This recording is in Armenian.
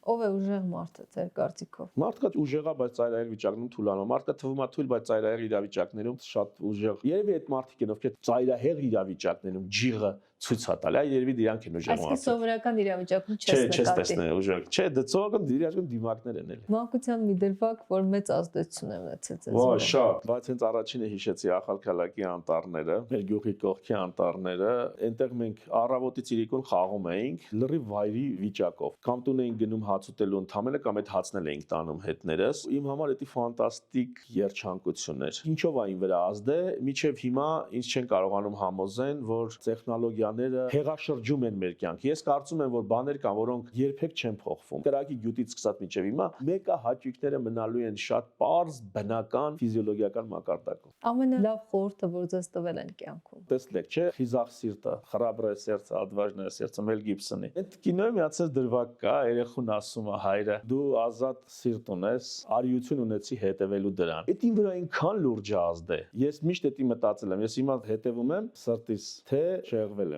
Ով է ուժեղ մարդը ձեր կարծիքով։ Մարդկա ուժեղա, բայց ծայրահեղ վիճակներում թուլանում։ Մարդկա թվում է թույլ, բայց ծայրահեղ իրավիճակներում շատ ուժեղ։ Երևի այդ մարդիկ են, ովքեր ծայրահեղ իրավիճակներում ջիղը ցույց է տալի, երևի դրանք են ուժեղ մարդիկ։ Այսինքն սովորական իրավիճակում Չէ, չես չես նկատի։ տեսնել ուժեղ։ Չէ, դծողական իրավիճակում դիմակներ են էլի։ Մանկության մի դրվագ, որ մեծ ազդեցություն է ունեցել ձեզ։ Ոչ, շատ, բայց հենց առաջինը հիշեցի Ախալքալակի անտառները, մեր գյուղի կողքի անտառները, այնտեղ մենք առավոտից իրիկուն խաղում էինք լրիվ վայրի վիճակով։ Կամ տուն էինք գնում հաց ուտելու ընդամենը կամ այդ հացնել էինք տանում հետներս։ Իմ համար դա ֆանտաստիկ երջանկություն էր։ Ինչով այն վրա ազդե, միջև հիմա ինձ չեն կարողանում համոզեն, որ տեխնոլոգիաները հեղաշրջում են մեր կյանքը։ Ես կարծում եմ, որ բաներ կան, որոնք երբեք չեն փոխվում։ Կրակի գյուտից սկսած միջև հիմա մեկը հաճույքները մնալու են շատ պարզ, բնական, ֆիզիոլոգիական մակարդակում։ Ամենալավ խորհուրդը, որ ձեզ տվել են կյանքում։ Տեսլեք, չէ, խիզախ սիրտը, խրաբրե սերդը, отважное сердце Մել Գիբսոնի։ Այդ կինոյի միացած դրվագ կա, երեխուն ասում է հայրը, դու ազատ սիրտ ունես, արիություն ունեցի հետևելու դրան։ Այդ ին վրա այնքան լուրջ ազդ է։ Ես միշտ դա մտածել եմ, ես հիմա հետևում եմ սրտիս, թե շեղվել